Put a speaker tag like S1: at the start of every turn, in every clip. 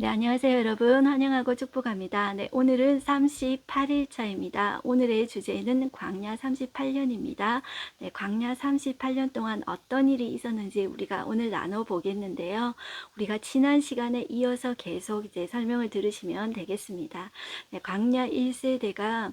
S1: 네, 안녕하세요, 여러분. 환영하고 축복합니다. 네, 오늘은 38일 차입니다. 오늘의 주제는 광야 38년입니다. 네, 광야 38년 동안 어떤 일이 있었는지 우리가 오늘 나눠보겠는데요. 우리가 지난 시간에 이어서 계속 이제 설명을 들으시면 되겠습니다. 네, 광야 1세대가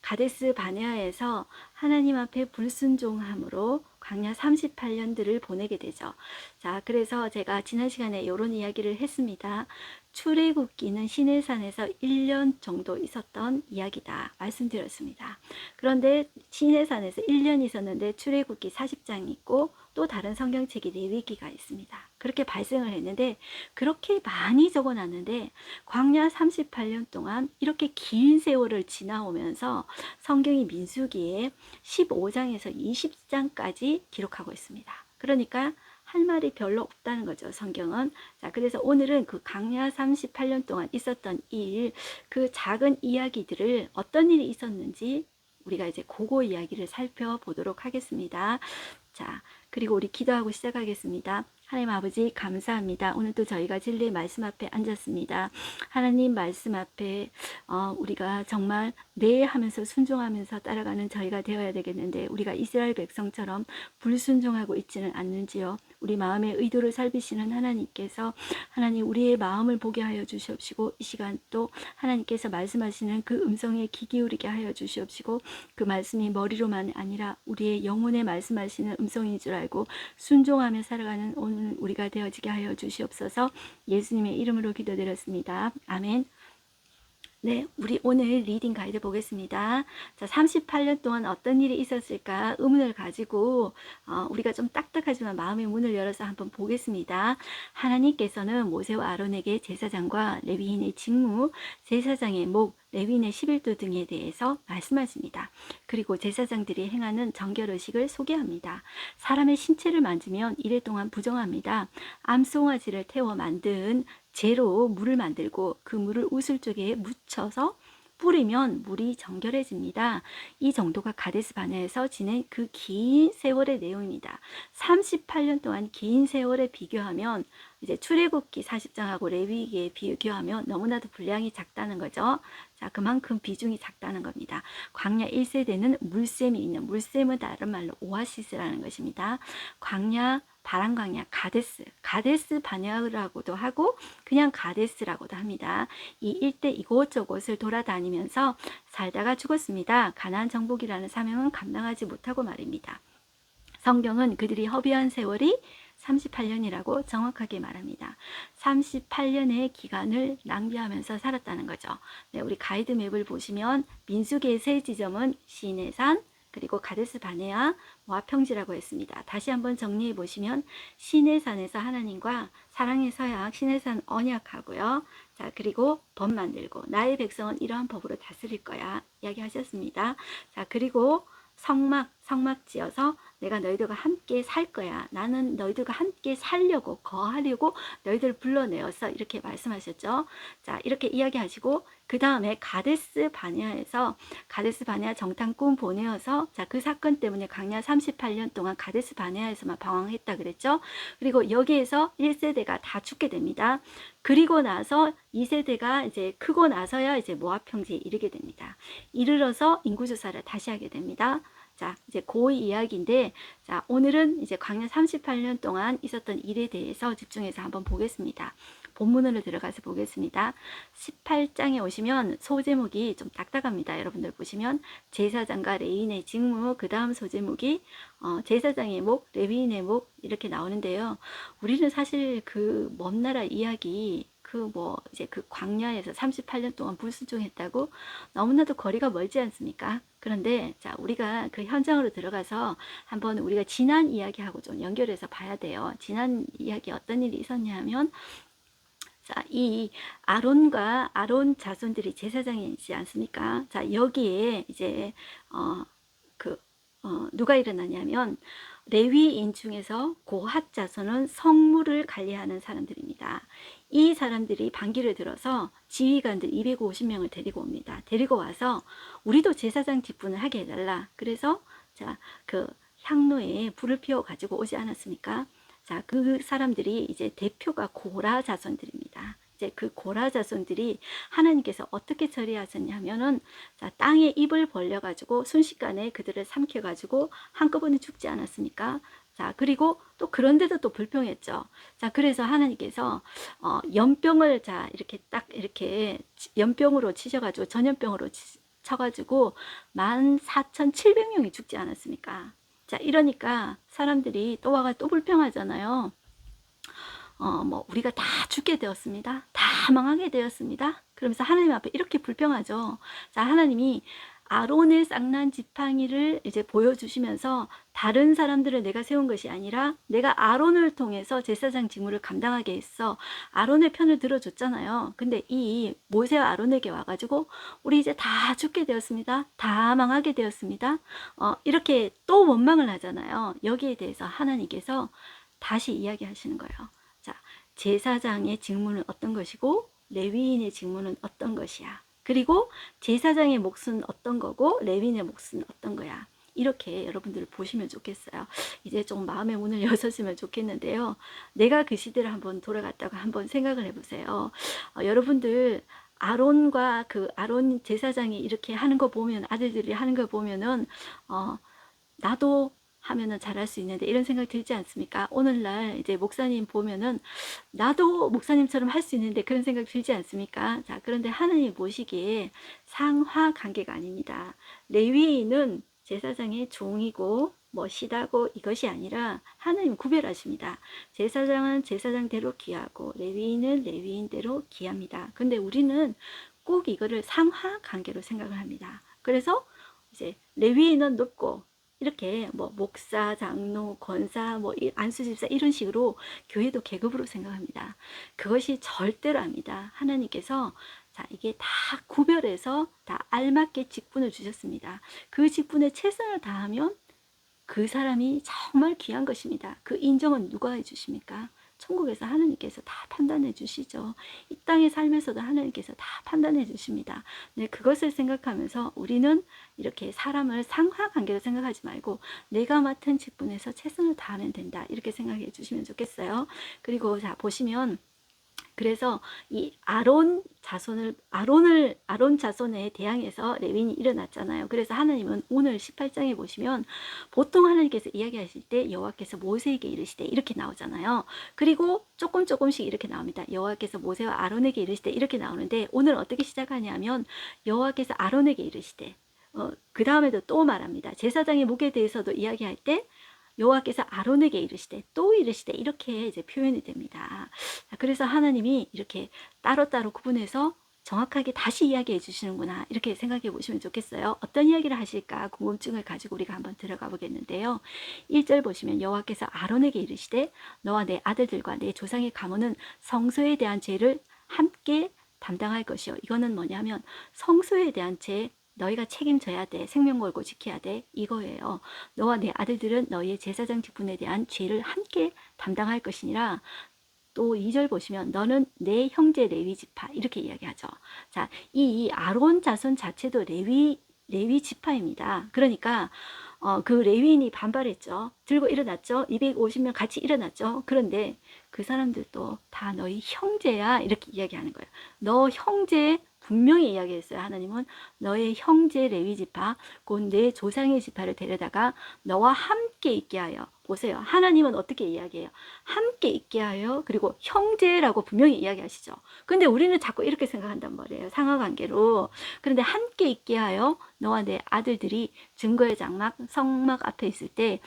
S1: 가데스 바네아에서 하나님 앞에 불순종함으로 광야 38년들을 보내게 되죠. 자, 그래서 제가 지난 시간에 이런 이야기를 했습니다. 출애굽기는 시내산에서 1년 정도 있었던 이야기다 말씀드렸습니다. 그런데 시내산에서 1년 있었는데 출애굽기 40장이 있고 또 다른 성경책이 레위기가 있습니다. 그렇게 발생을 했는데 그렇게 많이 적어놨는데 광야 38년 동안 이렇게 긴 세월을 지나오면서 성경이 민수기에 15장에서 20장까지 기록하고 있습니다. 그러니까 할 말이 별로 없다는 거죠, 성경은. 자, 그래서 오늘은 그 광야 38년 동안 있었던 일, 그 작은 이야기들을 어떤 일이 있었는지 우리가 이제 그거 이야기를 살펴보도록 하겠습니다. 자, 그리고 우리 기도하고 시작하겠습니다. 하나님 아버지 감사합니다. 오늘도 저희가 진리의 말씀 앞에 앉았습니다. 하나님 말씀 앞에 우리가 정말 네 하면서 순종하면서 따라가는 저희가 되어야 되겠는데 우리가 이스라엘 백성처럼 불순종하고 있지는 않는지요. 우리 마음의 의도를 살피시는 하나님께서 하나님 우리의 마음을 보게 하여 주시옵시고 이 시간 또 하나님께서 말씀하시는 그 음성에 귀 기울이게 하여 주시옵시고 그 말씀이 머리로만 아니라 우리의 영혼에 말씀하시는 음성인 줄 알고 순종하며 살아가는 오늘 우리가 되어지게 하여 주시옵소서. 예수님의 이름으로 기도드렸습니다. 아멘. 네, 우리 오늘 리딩 가이드 보겠습니다. 자, 38년 동안 어떤 일이 있었을까 의문을 가지고 우리가 좀 딱딱하지만 마음의 문을 열어서 한번 보겠습니다. 하나님께서는 모세와 아론에게 제사장과 레위인의 직무, 제사장의 목, 레위인의 11도 등에 대해서 말씀하십니다. 그리고 제사장들이 행하는 정결의식을 소개합니다. 사람의 신체를 만지면 이래 동안 부정합니다. 암송아지를 태워 만든 재로 물을 만들고 그 물을 우슬 쪽에 묻혀서 뿌리면 물이 정결해집니다. 이 정도가 가데스 바네아에서 지낸 그 긴 세월의 내용입니다. 38년 동안 긴 세월에 비교하면 이제 출애굽기 40장하고 레위기에 비교하면 너무나도 분량이 작다는 거죠. 자, 그만큼 비중이 작다는 겁니다. 광야 1세대는 물샘이 있는, 물샘은 다른 말로 오아시스라는 것입니다. 광야 바람광야 가데스 바네아라고도 하고 그냥 가데스라고도 합니다. 이 일대 이곳저곳을 돌아다니면서 살다가 죽었습니다. 가나안 정복이라는 사명은 감당하지 못하고 말입니다. 성경은 그들이 허비한 세월이 38년이라고 정확하게 말합니다. 38년의 기간을 낭비하면서 살았다는 거죠. 네, 우리 가이드맵을 보시면 민수기의 세 지점은 시내산, 그리고 가데스 바네아, 모압 평지라고 했습니다. 다시 한번 정리해 보시면 시내산에서 하나님과 사랑의 서약, 시내산 언약하고요. 자, 그리고 법 만들고 나의 백성은 이러한 법으로 다스릴 거야 이야기하셨습니다. 자, 그리고 성막 지어서 내가 너희들과 함께 살 거야. 나는 너희들과 함께 살려고 거하려고 너희들을 불러내어서 이렇게 말씀하셨죠. 자, 이렇게 이야기하시고 그 다음에 가데스 바네아에서 가데스 바네아 정탐꾼 보내어서 자, 그 사건 때문에 광야 38년 동안 가데스 바네아에서만 방황했다 그랬죠. 그리고 여기에서 1세대가 다 죽게 됩니다. 그리고 나서 2세대가 이제 크고 나서야 이제 모압 평지에 이르게 됩니다. 이르러서 인구조사를 다시 하게 됩니다. 자, 이제 그 이야기인데, 자, 오늘은 이제 광야 38년 동안 있었던 일에 대해서 집중해서 한번 보겠습니다. 본문으로 들어가서 보겠습니다. 18장에 오시면 소제목이 좀 딱딱합니다. 여러분들 보시면 제사장과 레위인의 직무, 그 다음 소제목이 제사장의 목, 레위인의 목 이렇게 나오는데요. 우리는 사실 그 먼 나라 이야기 이제 그 광야에서 38년 동안 불순종했다고 너무나도 거리가 멀지 않습니까? 그런데 자, 우리가 그 현장으로 들어가서 한번 우리가 지난 이야기하고 좀 연결해서 봐야 돼요. 지난 이야기 어떤 일이 있었냐 하면 자, 이 아론과 아론 자손들이 제사장이지 않습니까? 자, 여기에 이제 누가 일어나냐면 레위인 중에서 고핫 자손은 성물을 관리하는 사람들입니다. 이 사람들이 반기를 들어서 지휘관들 250명을 데리고 옵니다. 데리고 와서 우리도 제사장 직분을 하게 해달라. 그래서 자, 그 향로에 불을 피워 가지고 오지 않았습니까? 자, 그 사람들이 이제 대표가 고라 자손들입니다. 이제 그 고라 자손들이 하나님께서 어떻게 처리하셨냐면은, 자, 땅에 입을 벌려가지고 순식간에 그들을 삼켜가지고 한꺼번에 죽지 않았습니까? 자, 그리고 또 그런데도 또 불평했죠. 자, 그래서 하나님께서 연병을, 자, 이렇게 딱 이렇게 연병으로 치셔가지고, 전염병으로 쳐가지고 14,700명이 죽지 않았습니까? 자, 이러니까 사람들이 또 와가 또 불평하잖아요. 뭐 우리가 다 죽게 되었습니다. 다 망하게 되었습니다. 그러면서 하나님 앞에 이렇게 불평하죠. 자, 하나님이 아론의 쌍난 지팡이를 이제 보여주시면서, 다른 사람들을 내가 세운 것이 아니라 내가 아론을 통해서 제사장 직무를 감당하게 했어. 아론의 편을 들어줬잖아요. 근데 이 모세와 아론에게 와가지고 우리 이제 다 죽게 되었습니다. 다 망하게 되었습니다. 이렇게 또 원망을 하잖아요. 여기에 대해서 하나님께서 다시 이야기하시는 거예요. 자, 제사장의 직무는 어떤 것이고 레위인의 직무는 어떤 것이야. 그리고 제사장의 몫은 어떤 거고 레위인의 몫은 어떤 거야. 이렇게 여러분들 보시면 좋겠어요. 이제 좀 마음의 문을 여셨으면 좋겠는데요. 내가 그 시대를 한번 돌아갔다가 한번 생각을 해보세요. 여러분들 아론과 그 아론 제사장이 이렇게 하는 거 보면, 아들들이 하는 거 보면은 나도 하면은 잘할 수 있는데 이런 생각 들지 않습니까? 오늘날 이제 목사님 보면은 나도 목사님처럼 할 수 있는데 그런 생각 들지 않습니까? 자, 그런데 하나님 보시기에 상하 관계가 아닙니다. 레위인은 제사장의 종이고 멋이다고 이것이 아니라 하나님 구별하십니다. 제사장은 제사장대로 귀하고 레위인은 레위인대로 귀합니다. 근데 우리는 꼭 이거를 상하 관계로 생각을 합니다. 그래서 이제 레위인은 높고, 이렇게 뭐 목사, 장로, 권사, 뭐 안수집사 이런 식으로 교회도 계급으로 생각합니다. 그것이 절대로 아닙니다. 하나님께서, 자, 이게 다 구별해서 다 알맞게 직분을 주셨습니다. 그 직분에 최선을 다하면 그 사람이 정말 귀한 것입니다. 그 인정은 누가 해주십니까? 천국에서 하나님께서 다 판단해 주시죠. 이 땅의 삶에서도 하나님께서 다 판단해 주십니다. 네, 그것을 생각하면서 우리는 이렇게 사람을 상하관계로 생각하지 말고 내가 맡은 직분에서 최선을 다하면 된다. 이렇게 생각해 주시면 좋겠어요. 그리고 자, 보시면, 그래서 이 아론 자손에 대항해서 레윈이 일어났잖아요. 그래서 하나님은 오늘 18장에 보시면 보통 하나님께서 이야기하실 때 여호와께서 모세에게 이르시되 이렇게 나오잖아요. 그리고 조금씩 이렇게 나옵니다. 여호와께서 모세와 아론에게 이르시되 이렇게 나오는데, 오늘 어떻게 시작하냐면 여호와께서 아론에게 이르시되, 그 다음에도 또 말합니다. 제사장의 목에 대해서도 이야기할 때 여호와께서 아론에게 이르시되 또 이르시되 이렇게 이제 표현이 됩니다. 그래서 하나님이 이렇게 따로따로 구분해서 정확하게 다시 이야기해 주시는구나, 이렇게 생각해 보시면 좋겠어요. 어떤 이야기를 하실까 궁금증을 가지고 우리가 한번 들어가 보겠는데요. 1절 보시면 여호와께서 아론에게 이르시되 너와 내 아들들과 내 조상의 가문은 성소에 대한 죄를 함께 담당할 것이요. 이거는 뭐냐면 성소에 대한 죄 너희가 책임져야 돼. 생명 걸고 지켜야 돼. 이거예요. 너와 내 아들들은 너희의 제사장 직분에 대한 죄를 함께 담당할 것이니라. 또 2절 보시면 너는 내 형제 레위 지파, 이렇게 이야기하죠. 자, 이 아론 자손 자체도 레위 지파입니다. 그러니까 그 레위인이 반발했죠. 들고 일어났죠. 250명 같이 일어났죠. 그런데 그 사람들도 다 너희 형제야, 이렇게 이야기하는 거예요. 너 형제, 분명히 이야기했어요. 하나님은 너의 형제 레위 지파, 곧 내 조상의 지파를 데려다가 너와 함께 있게 하여. 보세요. 하나님은 어떻게 이야기해요? 함께 있게 하여, 그리고 형제라고 분명히 이야기하시죠. 근데 우리는 자꾸 이렇게 생각한단 말이에요. 상하관계로. 그런데 함께 있게 하여 너와 내 아들들이 증거의 장막, 성막 앞에 있을 때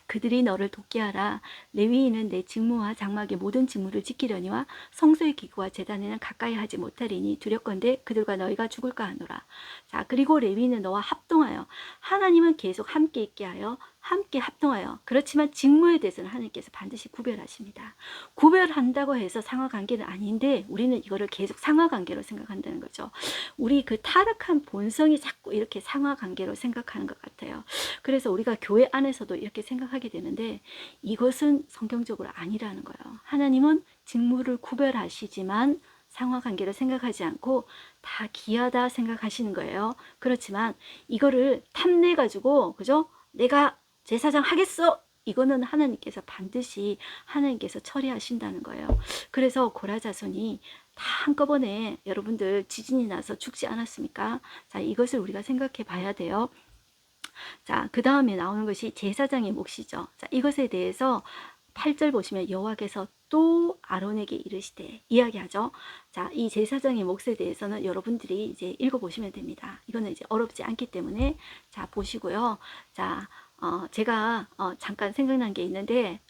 S1: 그들이 너를 돕게 하라. 레위인은 내 직무와 장막의 모든 직무를 지키려니와 성소의 기구와 제단에는 가까이 하지 못하리니 두렵건대 그들과 너희가 죽을까 하노라. 자, 그리고 레위인은 너와 합동하여. 하나님은 계속 함께 있게 하여 함께 합동하여. 그렇지만 직무에 대해서는 하나님께서 반드시 구별하십니다. 구별한다고 해서 상하관계는 아닌데 우리는 이거를 계속 상하관계로 생각한다는 거죠. 우리 그 타락한 본성이 자꾸 이렇게 상하관계로 생각하는 것 같아요. 그래서 우리가 교회 안에서도 이렇게 생각하게 되는데 이것은 성경적으로 아니라는 거예요. 하나님은 직무를 구별하시지만 상하관계를 생각하지 않고 다 귀하다 생각하시는 거예요. 그렇지만 이거를 탐내가지고, 그죠? 내가 제사장 하겠어! 이거는 하나님께서 반드시 하나님께서 처리하신다는 거예요. 그래서 고라 자손이 다 한꺼번에 여러분들 지진이 나서 죽지 않았습니까? 자, 이것을 우리가 생각해 봐야 돼요. 자, 그 다음에 나오는 것이 제사장의 몫이죠. 자, 이것에 대해서 8절 보시면 여호와께서 또 아론에게 이르시되 이야기하죠. 자, 이 제사장의 몫에 대해서는 여러분들이 이제 읽어보시면 됩니다. 이거는 이제 어렵지 않기 때문에 자, 보시고요. 자, 제가 잠깐 생각난 게 있는데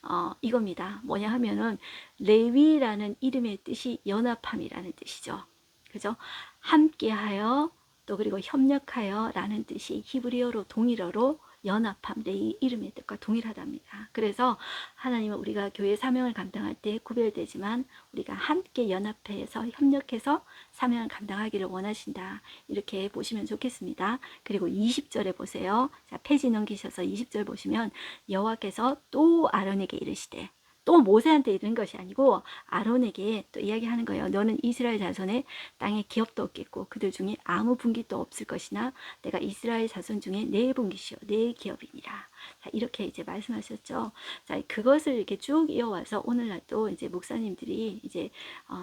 S1: 이겁니다. 뭐냐 하면은 레위라는 이름의 뜻이 연합함이라는 뜻이죠. 그죠? 함께하여 또 그리고 협력하여 라는 뜻이 히브리어로 동일어로 연합함, 레위 이름의 뜻과 동일하답니다. 그래서 하나님은 우리가 교회 사명을 감당할 때 구별되지만 우리가 함께 연합해서 협력해서 사명을 감당하기를 원하신다. 이렇게 보시면 좋겠습니다. 그리고 20절에 보세요. 자, 페이지 넘기셔서 20절 보시면 여호와께서 또 아론에게 이르시되 또 모세한테 이른 것이 아니고 아론에게 또 이야기하는 거예요. 너는 이스라엘 자손의 땅에 기업도 없겠고 그들 중에 아무 분깃도 없을 것이나 내가 이스라엘 자손 중에 네 분깃이요 네 기업이니라. 자, 이렇게 이제 말씀하셨죠. 자, 그것을 이렇게 쭉 이어와서 오늘날 또 이제 목사님들이 이제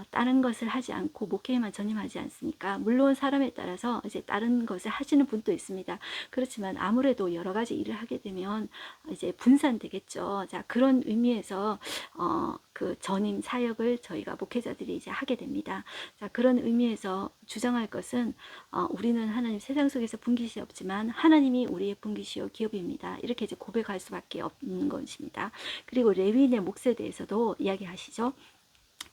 S1: 다른 것을 하지 않고 목회에만 전념하지 않습니까? 물론 사람에 따라서 이제 다른 것을 하시는 분도 있습니다. 그렇지만 아무래도 여러 가지 일을 하게 되면 이제 분산되겠죠. 자, 그런 의미에서 그 전임 사역을 저희가 목회자들이 이제 하게 됩니다. 자, 그런 의미에서 주장할 것은 우리는 하나님 세상 속에서 분깃이 없지만 하나님이 우리의 분깃이요 기업입니다. 이렇게 이제 고백할 수밖에 없는 것입니다. 그리고 레위인의 몫에 대해서도 이야기하시죠.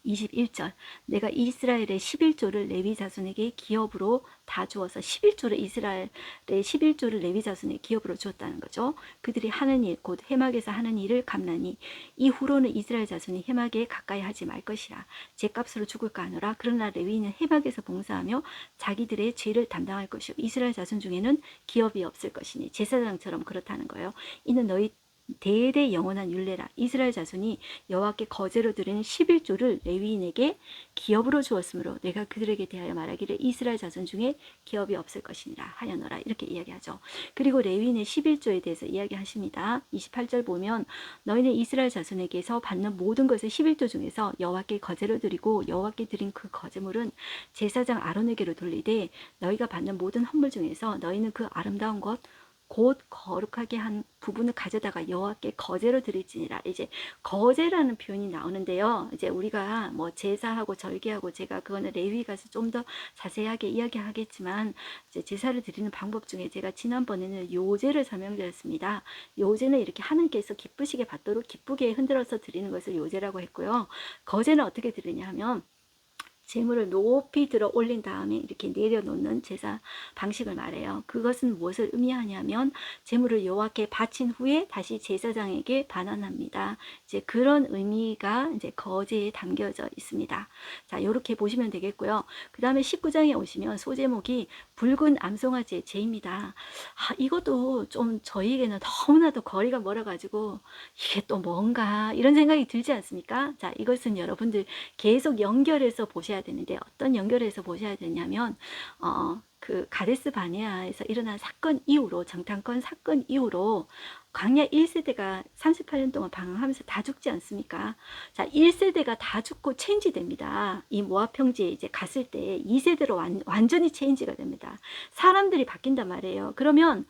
S1: 21절 내가 이스라엘의 11조를 레위 자손에게 기업으로 다 주어서 11조를 이스라엘의 11조를 레위 자손의 기업으로 주었다는 거죠. 그들이 하는 일 곧 해막에서 하는 일을 감나니 이후로는 이스라엘 자손이 해막에 가까이 하지 말 것이라. 제값으로 죽을까 하노라. 그러나 레위인은 해막에서 봉사하며 자기들의 죄를 담당할 것이요 이스라엘 자손 중에는 기업이 없을 것이니 제사장처럼 그렇다는 거예요. 이는 너희 대대 영원한 율례라. 이스라엘 자손이 여호와께 거제로 드리는 11조를 레위인에게 기업으로 주었으므로 내가 그들에게 대하여 말하기를 이스라엘 자손 중에 기업이 없을 것이니라 하여너라. 이렇게 이야기하죠. 그리고 레위인의 11조에 대해서 이야기하십니다. 28절 보면 너희는 이스라엘 자손에게서 받는 모든 것을 11조 중에서 여호와께 거제로 드리고 여호와께 드린 그 거제물은 제사장 아론에게로 돌리되 너희가 받는 모든 헌물 중에서 너희는 그 아름다운 것 곧 거룩하게 한 부분을 가져다가 여호와께 거제로 드릴지니라. 이제 거제라는 표현이 나오는데요. 이제 우리가 뭐 제사하고 절개하고 제가 그거는 레위 가서 좀 더 자세하게 이야기하겠지만 이제 제사를 드리는 방법 중에 제가 지난번에는 요제를 설명드렸습니다. 요제는 이렇게 하나님께서 기쁘시게 받도록 기쁘게 흔들어서 드리는 것을 요제라고 했고요. 거제는 어떻게 드리냐 하면 재물을 높이 들어 올린 다음에 이렇게 내려놓는 제사 방식을 말해요. 그것은 무엇을 의미하냐면 재물을 여호와께 바친 후에 다시 제사장에게 반환합니다. 이제 그런 의미가 이제 거제에 담겨져 있습니다. 자, 이렇게 보시면 되겠고요. 그 다음에 19장에 오시면 소제목이 붉은 암송아지의 죄입니다. 이것도 좀 저희에게는 너무나도 거리가 멀어가지고 이게 또 뭔가 이런 생각이 들지 않습니까? 자, 이것은 여러분들 계속 연결해서 보셔야 되는데 어떤 연결해서 보셔야 되냐면 그 가데스 바네아에서 일어난 사건 이후로 정탐권 사건 이후로 광야 1세대가 38년 동안 방황하면서 다 죽지 않습니까? 자, 1세대가 다 죽고 체인지 됩니다. 이 모압 평지에 이제 갔을 때 2세대로 완전히 체인지가 됩니다. 사람들이 바뀐단 말이에요. 그러면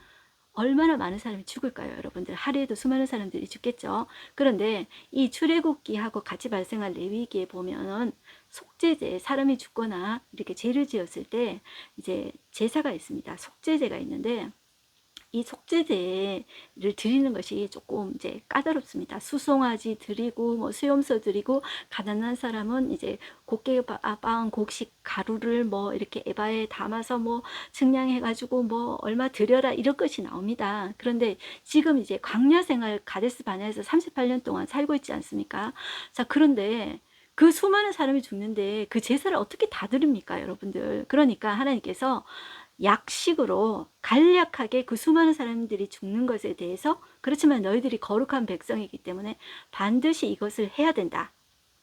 S1: 얼마나 많은 사람이 죽을까요, 여러분들? 하루에도 수많은 사람들이 죽겠죠. 그런데 이 출애굽기하고 같이 발생한 레위기에 보면은 속죄제, 사람이 죽거나 이렇게 죄를 지었을 때 이제 제사가 있습니다. 속죄제가 있는데 이 속죄제를 드리는 것이 조금 이제 까다롭습니다. 수송아지 드리고 뭐 수염소 드리고 가난한 사람은 이제 곱게 빻은 곡식 가루를 뭐 이렇게 에바에 담아서 뭐 증량해가지고 뭐 얼마 드려라 이런 것이 나옵니다. 그런데 지금 이제 광야 생활 가데스 바네아에서 38년 동안 살고 있지 않습니까? 자, 그런데 그 수많은 사람이 죽는데 그 제사를 어떻게 다 드립니까, 여러분들? 그러니까 하나님께서 약식으로 간략하게 그 수많은 사람들이 죽는 것에 대해서 그렇지만 너희들이 거룩한 백성이기 때문에 반드시 이것을 해야 된다.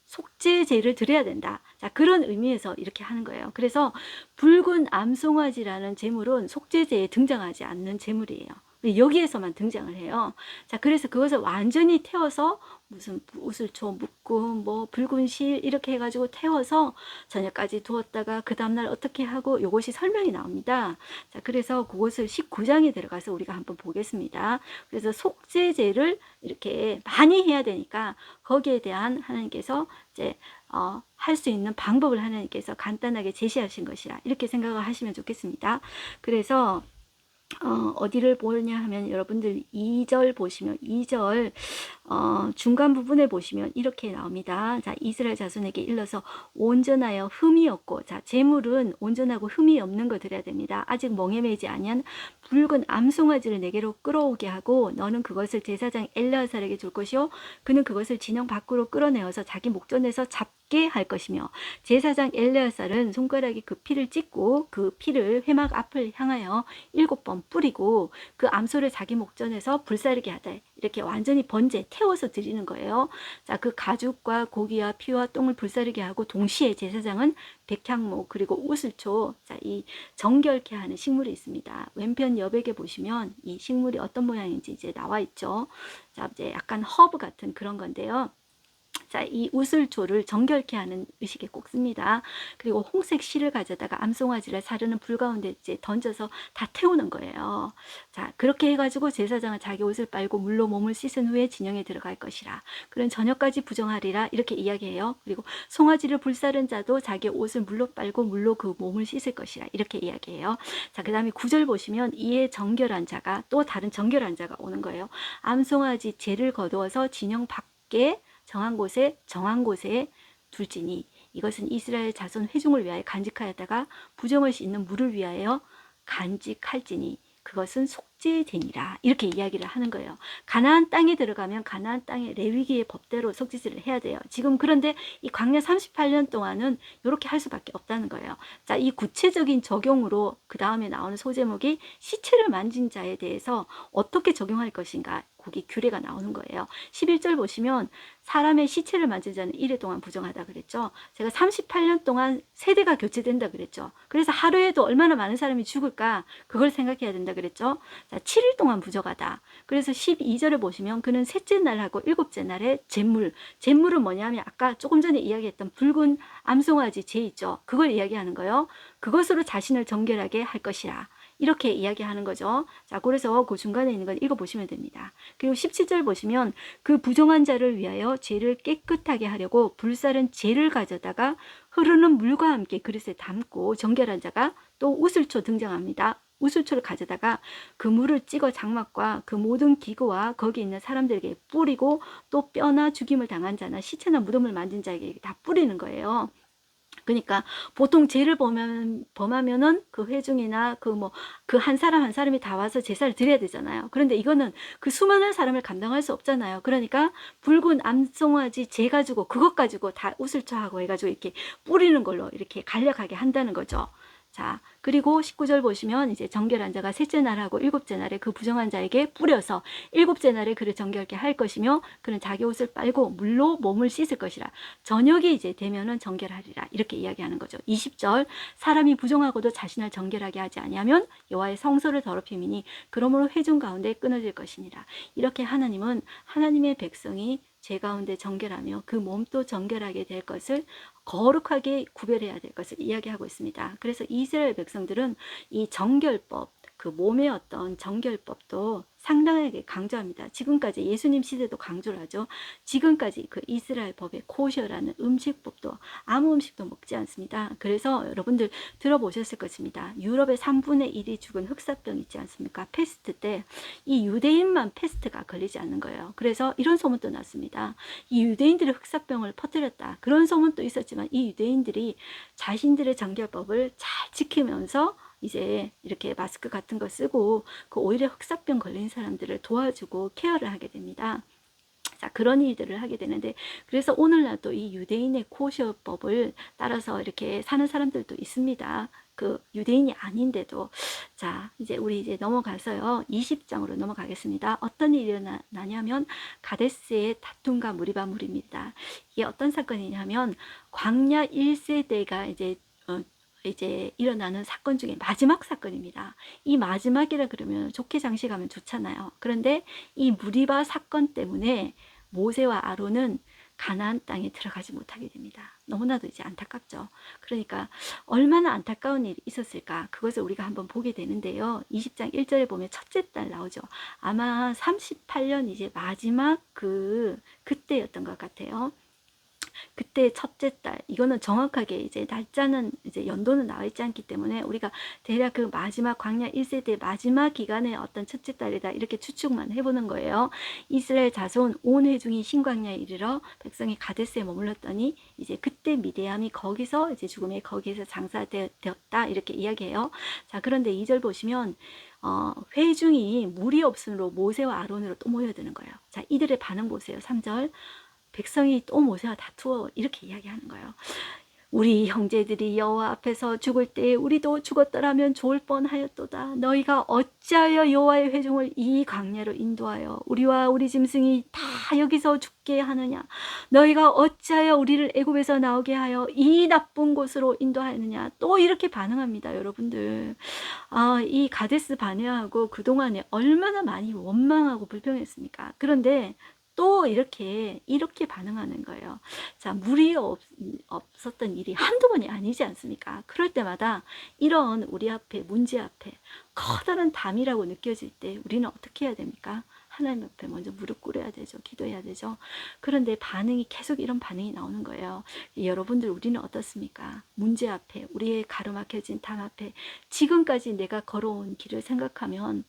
S1: 속죄제를 드려야 된다. 자, 그런 의미에서 이렇게 하는 거예요. 그래서 붉은 암송아지라는 제물은 속죄제에 등장하지 않는 제물이에요. 여기에서만 등장을 해요. 자, 그래서 그것을 완전히 태워서 무슨 우슬초, 묶음, 뭐 붉은 실 이렇게 해가지고 태워서 저녁까지 두었다가 그 다음날 어떻게 하고 요것이 설명이 나옵니다. 자, 그래서 그것을 19장에 들어가서 우리가 한번 보겠습니다. 그래서 속죄제를 이렇게 많이 해야 되니까 거기에 대한 하나님께서 이제 할 수 있는 방법을 하나님께서 간단하게 제시하신 것이라 이렇게 생각을 하시면 좋겠습니다. 그래서 어디를 보냐 하면 여러분들 2절 보시면 2절 중간 부분에 보시면 이렇게 나옵니다. 자, 이스라엘 자손에게 일러서 온전하여 흠이 없고, 자, 제물은 온전하고 흠이 없는 거 드려야 됩니다. 아직 멍에 매지 아니한 붉은 암송아지를 내게로 끌어오게 하고 너는 그것을 제사장 엘르아살에게 줄 것이요 그는 그것을 진영 밖으로 끌어내어서 자기 목전에서 잡게 할 것이며 제사장 엘르아살은 손가락에 그 피를 찍고 그 피를 회막 앞을 향하여 7번 뿌리고 그 암소를 자기 목전에서 불사르게 하되 이렇게 완전히 번제 태워서 드리는 거예요. 자, 그 가죽과 고기와 피와 똥을 불사르게 하고 동시에 제사장은 백향목 그리고 우슬초, 자, 이 정결케 하는 식물이 있습니다. 왼편 여백에 보시면 이 식물이 어떤 모양인지 이제 나와 있죠. 자, 이제 약간 허브 같은 그런 건데요. 자, 이 우슬초를 정결케 하는 의식에 꼭 씁니다. 그리고 홍색 실을 가져다가 암송아지를 사르는 불 가운데 이제 던져서 다 태우는 거예요. 자, 그렇게 해가지고 제사장은 자기 옷을 빨고 물로 몸을 씻은 후에 진영에 들어갈 것이라. 그런 저녁까지 부정하리라 이렇게 이야기해요. 그리고 송아지를 불사른 자도 자기 옷을 물로 빨고 물로 그 몸을 씻을 것이라 이렇게 이야기해요. 자, 그 다음에 9절 보시면 이에 정결한 자가 또 다른 정결한 자가 오는 거예요. 암송아지 죄를 거두어서 진영 밖에 정한 곳에 둘지니 이것은 이스라엘 자손 회중을 위하여 간직하였다가 부정을 씻는 물을 위하여 간직할지니 그것은 속죄제니라 이렇게 이야기를 하는 거예요. 가나안 땅에 들어가면 가나안 땅의 레위기의 법대로 속죄제를 해야 돼요. 지금 그런데 이 광야 38년 동안은 이렇게 할 수밖에 없다는 거예요. 자, 이 구체적인 적용으로 그 다음에 나오는 소제목이 시체를 만진 자에 대해서 어떻게 적용할 것인가 거기 규례가 나오는 거예요. 11절 보시면 사람의 시체를 만진 자는 1일 동안 부정하다 그랬죠. 제가 38년 동안 세대가 교체된다 그랬죠. 그래서 하루에도 얼마나 많은 사람이 죽을까 그걸 생각해야 된다 그랬죠. 자, 7일 동안 부정하다. 그래서 12절을 보시면 그는 셋째 날하고 일곱째 날에 제물은 뭐냐면 아까 조금 전에 이야기했던 붉은 암송아지 제 있죠. 그걸 이야기하는 거예요. 그것으로 자신을 정결하게 할 것이라. 이렇게 이야기하는 거죠. 자, 그래서 그 중간에 있는 건 읽어보시면 됩니다. 그리고 17절 보시면 그 부정한 자를 위하여 죄를 깨끗하게 하려고 불살은 죄를 가져다가 흐르는 물과 함께 그릇에 담고 정결한 자가 또 우슬초 등장합니다. 우슬초를 가져다가 그 물을 찍어 장막과 그 모든 기구와 거기 있는 사람들에게 뿌리고 또 뼈나 죽임을 당한 자나 시체나 무덤을 만진 자에게 다 뿌리는 거예요. 그러니까 보통 죄를 범하면은 그 회중이나 그 한 사람 한 사람이 다 와서 제사를 드려야 되잖아요. 그런데 이거는 그 수많은 사람을 감당할 수 없잖아요. 그러니까 붉은 암송아지 재 가지고 그것 가지고 다 우슬초하고 해가지고 이렇게 뿌리는 걸로 이렇게 간략하게 한다는 거죠. 자, 그리고 19절 보시면 이제 정결한 자가 셋째 날하고 일곱째 날에 그 부정한 자에게 뿌려서 일곱째 날에 그를 정결케 할 것이며 그는 자기 옷을 빨고 물로 몸을 씻을 것이라. 저녁이 이제 되면은 정결하리라. 이렇게 이야기하는 거죠. 20절 사람이 부정하고도 자신을 정결하게 하지 아니하면 여호와의 성소를 더럽힘이니 그러므로 회중 가운데 끊어질 것이니라. 이렇게 하나님은 하나님의 백성이 죄 가운데 정결하며 그 몸도 정결하게 될 것을 거룩하게 구별해야 될 것을 이야기하고 있습니다. 그래서 이스라엘 백성들은 이 정결법, 그 몸의 어떤 정결법도 상당하게 강조합니다. 지금까지 예수님 시대도 강조를 하죠. 지금까지 그 이스라엘 법의 코셔라는 음식법도 아무 음식도 먹지 않습니다. 그래서 여러분들 들어보셨을 것입니다. 유럽의 3분의 1이 죽은 흑사병 있지 않습니까? 패스트 때 이 유대인만 패스트가 걸리지 않는 거예요. 그래서 이런 소문도 났습니다. 이 유대인들이 흑사병을 퍼뜨렸다. 그런 소문도 있었지만 이 유대인들이 자신들의 정결법을 잘 지키면서 이제 이렇게 마스크 같은 거 쓰고 그 오히려 흑사병 걸린 사람들을 도와주고 케어를 하게 됩니다. 자, 그런 일들을 하게 되는데 그래서 오늘날도 이 유대인의 코셔법을 따라서 이렇게 사는 사람들도 있습니다. 그 유대인이 아닌데도. 자, 이제 우리 이제 넘어가서요 20장으로 넘어가겠습니다. 어떤 일이 일어나냐면 가데스의 다툼과 무리바물입니다. 이게 어떤 사건이냐면 광야 1세대가 이제 이제 일어나는 사건 중에 마지막 사건입니다. 이 마지막이라 그러면 좋게 장식하면 좋잖아요. 그런데 이 무리바 사건 때문에 모세와 아론은 가나안 땅에 들어가지 못하게 됩니다. 너무나도 이제 안타깝죠. 그러니까 얼마나 안타까운 일이 있었을까, 그것을 우리가 한번 보게 되는데요. 20장 1절에 보면 첫째 달 나오죠. 아마 38년 이제 마지막 그때였던 것 같아요. 그때 첫째 달, 이거는 정확하게 이제 날짜는 이제 연도는 나와 있지 않기 때문에 우리가 대략 그 마지막 광야 1세대 마지막 기간의 어떤 첫째 달이다 이렇게 추측만 해보는 거예요. 이스라엘 자손 온 회중이 신광야에 이르러 백성이 가데스에 머물렀더니 이제 그때 미디암이 거기서 이제 죽음의 거기에서 장사되었다 이렇게 이야기해요. 자, 그런데 2절 보시면 회중이 물이 없으므로 모세와 아론으로 또 모여드는 거예요. 자, 이들의 반응 보세요. 3절 백성이 또 모세와 다투어 이렇게 이야기하는 거예요. 우리 형제들이 여호와 앞에서 죽을 때에 우리도 죽었더라면 좋을 뻔하였도다. 너희가 어찌하여 여호와의 회중을 이 광야로 인도하여 우리와 우리 짐승이 다 여기서 죽게 하느냐. 너희가 어찌하여 우리를 애굽에서 나오게 하여 이 나쁜 곳으로 인도하느냐. 또 이렇게 반응합니다. 여러분들, 이 가데스 바네아하고 그동안에 얼마나 많이 원망하고 불평했습니까? 그런데 또 이렇게 반응하는 거예요. 자, 물이 없었던 일이 한두 번이 아니지 않습니까? 그럴 때마다 이런 우리 앞에 문제 앞에 커다란 담이라고 느껴질 때 우리는 어떻게 해야 됩니까? 하나님 앞에 먼저 무릎 꿇어야 되죠. 기도해야 되죠. 그런데 반응이 계속 이런 반응이 나오는 거예요. 여러분들, 우리는 어떻습니까? 문제 앞에, 우리의 가로막혀진 담 앞에 지금까지 내가 걸어온 길을 생각하면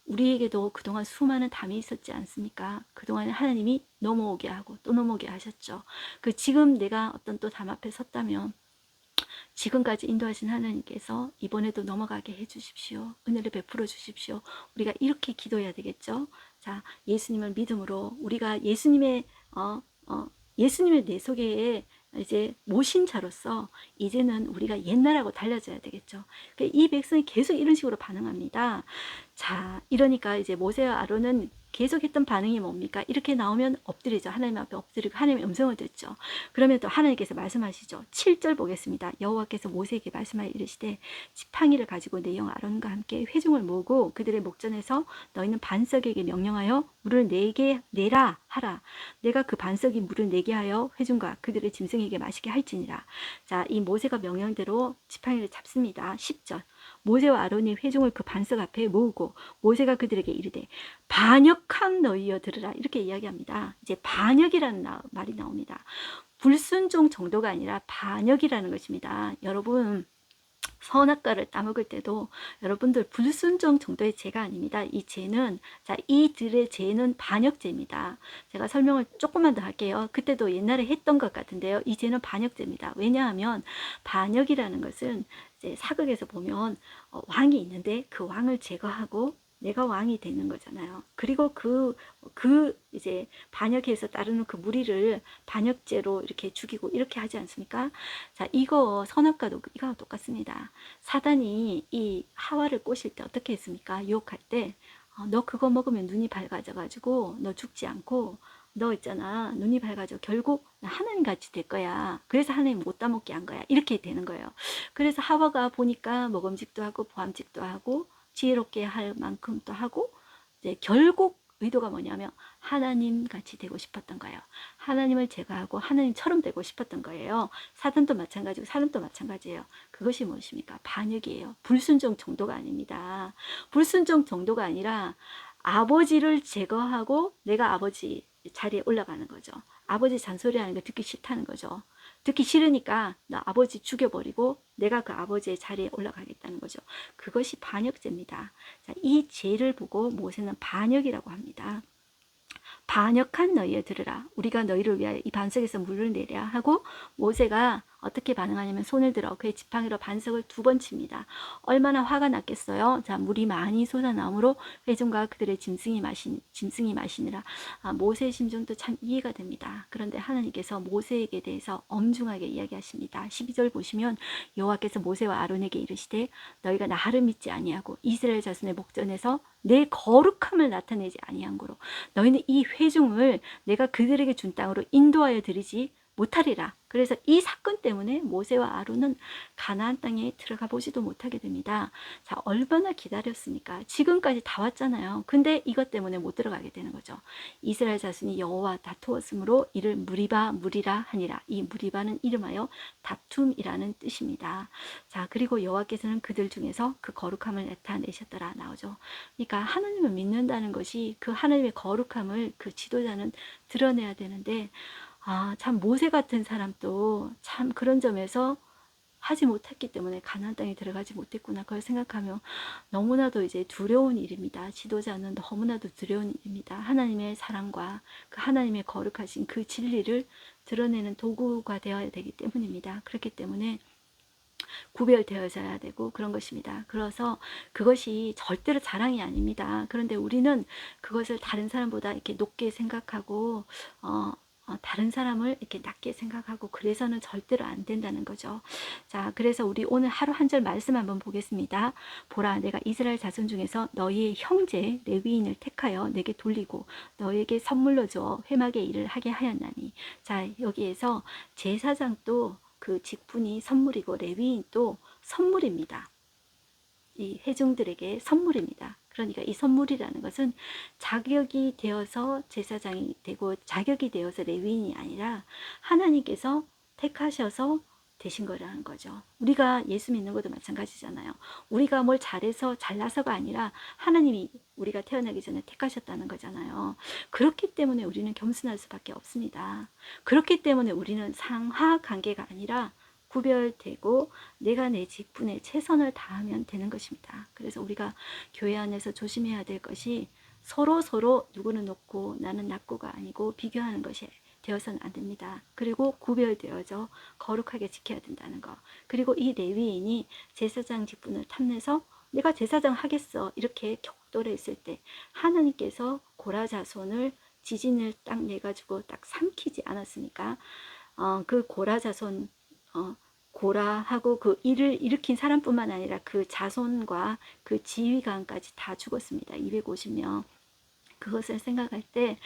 S1: 우리에게도 그동안 수많은 담이 있었지 않습니까? 그동안 하나님이 넘어오게 하고 또 넘어오게 하셨죠. 지금 내가 어떤 또 담 앞에 섰다면 지금까지 인도하신 하나님께서 이번에도 넘어가게 해주십시오. 은혜를 베풀어 주십시오. 우리가 이렇게 기도해야 되겠죠. 자, 예수님을 믿음으로 우리가 예수님의 내 속에 이제 모신 자로서 이제는 우리가 옛날하고 달라져야 되겠죠. 이 백성이 계속 이런 식으로 반응합니다. 자, 이러니까 이제 모세와 아론은 계속했던 반응이 뭡니까? 이렇게 나오면 엎드리죠. 하나님 앞에 엎드리고 하나님의 음성을 듣죠. 그러면 또 하나님께서 말씀하시죠. 7절 보겠습니다. 여호와께서 모세에게 말씀하여 이르시되 지팡이를 가지고 내 영 아론과 함께 회중을 모으고 그들의 목전에서 너희는 반석에게 명령하여 물을 내게 내라 하라. 내가 그 반석이 물을 내게 하여 회중과 그들의 짐승에게 마시게 할지니라. 자, 이 모세가 명령대로 지팡이를 잡습니다. 10절. 모세와 아론이 회중을 그 반석 앞에 모으고 모세가 그들에게 이르되 반역한 너희여 들으라 이렇게 이야기합니다. 이제 반역이라는 말이 나옵니다. 불순종 정도가 아니라 반역이라는 것입니다. 여러분, 선악과를 따먹을 때도 여러분들 불순종 정도의 죄가 아닙니다. 이 죄는, 자, 이들의 죄는 반역죄입니다. 제가 설명을 조금만 더 할게요. 그때도 옛날에 했던 것 같은데요. 이 죄는 반역죄입니다. 왜냐하면 반역이라는 것은 이제 사극에서 보면 왕이 있는데 그 왕을 제거하고 내가 왕이 되는 거잖아요. 그리고 이제 반역해서 따르는 그 무리를 반역죄로 이렇게 죽이고 이렇게 하지 않습니까? 자, 이거 선악과도 이거와 똑같습니다. 사단이 이 하와를 꼬실 때 어떻게 했습니까? 유혹할 때, 너 그거 먹으면 눈이 밝아져가지고 너 죽지 않고 너 있잖아, 눈이 밝아져 결국 나 하나님 같이 될 거야. 그래서 하나님 못 따먹게 한 거야. 이렇게 되는 거예요. 그래서 하와가 보니까 먹음직도 하고 보암직도 하고 지혜롭게 할 만큼 또 하고 이제 결국 의도가 뭐냐면 하나님 같이 되고 싶었던 거예요. 하나님을 제거하고 하나님처럼 되고 싶었던 거예요. 사단도 마찬가지고 사람도 마찬가지예요. 그것이 무엇입니까? 반역이에요. 불순종 정도가 아닙니다. 불순종 정도가 아니라 아버지를 제거하고 내가 아버지 자리에 올라가는 거죠. 아버지 잔소리하는 거 듣기 싫다는 거죠. 듣기 싫으니까 나 아버지 죽여버리고 내가 그 아버지의 자리에 올라가겠다는 거죠. 그것이 반역죄입니다. 자, 이 죄를 보고 모세는 반역이라고 합니다. 반역한 너희에 들으라. 우리가 너희를 위하여 이 반석에서 물을 내랴 하고 모세가 어떻게 반응하냐면 손을 들어 그의 지팡이로 반석을 2번 칩니다. 얼마나 화가 났겠어요. 자, 물이 많이 솟아나므로 회중과 그들의 짐승이 마시니라. 모세의 심정도 참 이해가 됩니다. 그런데 하나님께서 모세에게 대해서 엄중하게 이야기하십니다. 12절 보시면 여호와께서 모세와 아론에게 이르시되 너희가 나를 믿지 아니하고 이스라엘 자손의 목전에서 내 거룩함을 나타내지 아니한 고로 너희는 이 회중을 내가 그들에게 준 땅으로 인도하여 드리지 못하리라. 그래서 이 사건 때문에 모세와 아론은 가나안 땅에 들어가 보지도 못하게 됩니다. 자, 얼마나 기다렸습니까? 지금까지 다 왔잖아요. 근데 이것 때문에 못 들어가게 되는 거죠. 이스라엘 자손이 여호와와 다투었으므로 이를 무리바 무리라 하니라. 이 무리바는 이름하여 다툼이라는 뜻입니다. 자, 그리고 여호와께서는 그들 중에서 그 거룩함을 나타내셨더라 나오죠. 그러니까 하나님을 믿는다는 것이 그 하나님의 거룩함을 그 지도자는 드러내야 되는데, 참 모세 같은 사람도 참 그런 점에서 하지 못했기 때문에 가나안 땅에 들어가지 못했구나. 그걸 생각하면 너무나도 이제 두려운 일입니다. 지도자는 너무나도 두려운 일입니다. 하나님의 사랑과 그 하나님의 거룩하신 그 진리를 드러내는 도구가 되어야 되기 때문입니다. 그렇기 때문에 구별되어져야 되고 그런 것입니다. 그래서 그것이 절대로 자랑이 아닙니다. 그런데 우리는 그것을 다른 사람보다 이렇게 높게 생각하고 다른 사람을 이렇게 낮게 생각하고 그래서는 절대로 안 된다는 거죠. 자, 그래서 우리 오늘 하루 한 절 말씀 한번 보겠습니다. 보라, 내가 이스라엘 자손 중에서 너희의 형제 레위인을 택하여 내게 돌리고 너에게 선물로 주어 회막의 일을 하게 하였나니. 자, 여기에서 제사장도 그 직분이 선물이고 레위인도 선물입니다. 이 회중들에게 선물입니다. 그러니까 이 선물이라는 것은 자격이 되어서 제사장이 되고 자격이 되어서 레위인이 아니라 하나님께서 택하셔서 되신 거라는 거죠. 우리가 예수 믿는 것도 마찬가지잖아요. 우리가 뭘 잘해서 잘나서가 아니라 하나님이 우리가 태어나기 전에 택하셨다는 거잖아요. 그렇기 때문에 우리는 겸손할 수밖에 없습니다. 그렇기 때문에 우리는 상하 관계가 아니라 구별되고 내가 내 직분에 최선을 다하면 되는 것입니다. 그래서 우리가 교회 안에서 조심해야 될 것이 서로 누구는 높고 나는 낮고가 아니고 비교하는 것이 되어서는 안 됩니다. 그리고 구별되어져 거룩하게 지켜야 된다는 거. 그리고 이 레위인이 제사장 직분을 탐내서 내가 제사장 하겠어 이렇게 격돌했을 때 하나님께서 고라 자손을 지진을 딱 내가지고 딱 삼키지 않았습니까? 그 고라 자손 고라하고 그 일을 일으킨 사람뿐만 아니라 그 자손과 그 지휘관까지 다 죽었습니다. 250명. 그것을 생각할 때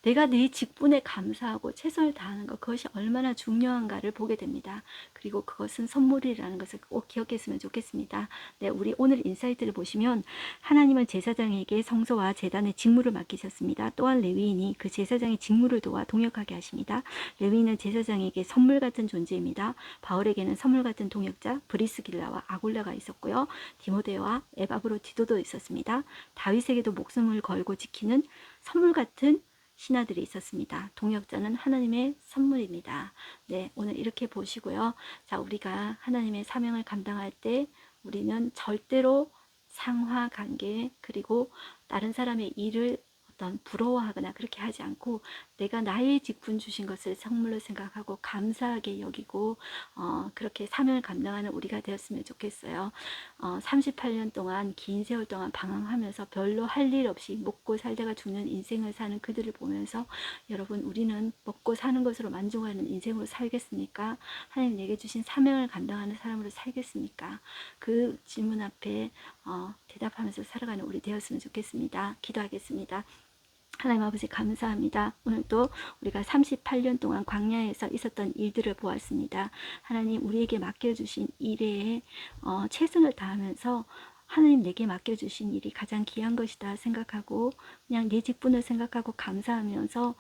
S1: 내가 내 직분에 감사하고 최선을 다하는 것, 그것이 얼마나 중요한가를 보게 됩니다. 그리고 그것은 선물이라는 것을 꼭 기억했으면 좋겠습니다. 네, 우리 오늘 인사이트를 보시면 하나님은 제사장에게 성소와 제단의 직무를 맡기셨습니다. 또한 레위인이 그 제사장의 직무를 도와 동역하게 하십니다. 레위인은 제사장에게 선물 같은 존재입니다. 바울에게는 선물 같은 동역자 브리스길라와 아굴라가 있었고요. 디모데와 에바브로디도도 있었습니다. 다윗에게도 목숨을 걸고 지키는 선물 같은 신하들이 있었습니다. 동역자는 하나님의 선물입니다. 네, 오늘 이렇게 보시고요. 자, 우리가 하나님의 사명을 감당할 때 우리는 절대로 상하 관계 그리고 다른 사람의 일을 어떤 부러워하거나 그렇게 하지 않고 내가 나의 직분 주신 것을 선물로 생각하고 감사하게 여기고 그렇게 사명을 감당하는 우리가 되었으면 좋겠어요. 38년 동안 긴 세월 동안 방황하면서 별로 할 일 없이 먹고 살다가 죽는 인생을 사는 그들을 보면서 여러분 우리는 먹고 사는 것으로 만족하는 인생으로 살겠습니까? 하나님 내게 주신 사명을 감당하는 사람으로 살겠습니까? 그 질문 앞에 대답하면서 살아가는 우리 되었으면 좋겠습니다. 기도하겠습니다. 하나님 아버지 감사합니다. 오늘도 우리가 38년 동안 광야에서 있었던 일들을 보았습니다. 하나님 우리에게 맡겨주신 일에 최선을 다하면서 하나님 내게 맡겨주신 일이 가장 귀한 것이다 생각하고 그냥 내 직분을 생각하고 감사하면서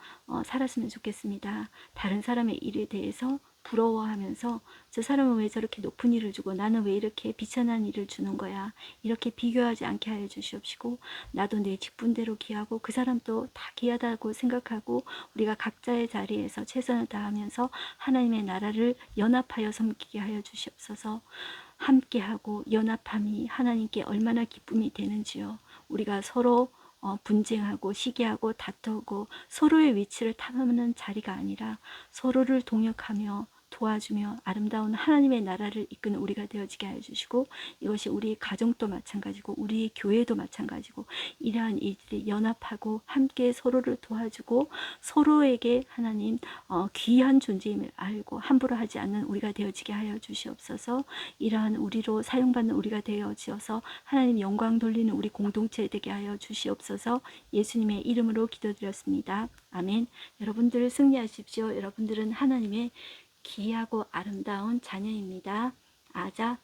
S1: 살았으면 좋겠습니다. 다른 사람의 일에 대해서 부러워하면서 저 사람은 왜 저렇게 높은 일을 주고 나는 왜 이렇게 비천한 일을 주는 거야. 이렇게 비교하지 않게 하여 주시옵시고 나도 내 직분대로 귀하고 그 사람도 다 귀하다고 생각하고 우리가 각자의 자리에서 최선을 다하면서 하나님의 나라를 연합하여 섬기게 하여 주시옵소서. 함께하고 연합함이 하나님께 얼마나 기쁨이 되는지요. 우리가 서로 분쟁하고 시기하고 다투고 서로의 위치를 탐하는 자리가 아니라 서로를 동역하며 도와주며 아름다운 하나님의 나라를 이끄는 우리가 되어지게 하여 주시고, 이것이 우리 가정도 마찬가지고 우리 교회도 마찬가지고 이러한 일들이 연합하고 함께 서로를 도와주고 서로에게 하나님 귀한 존재임을 알고 함부로 하지 않는 우리가 되어지게 하여 주시옵소서. 이러한 우리로 사용받는 우리가 되어지어서 하나님 영광 돌리는 우리 공동체 되게 하여 주시옵소서. 예수님의 이름으로 기도드렸습니다. 아멘. 여러분들 승리하십시오. 여러분들은 하나님의 귀하고 아름다운 자녀입니다. 아자.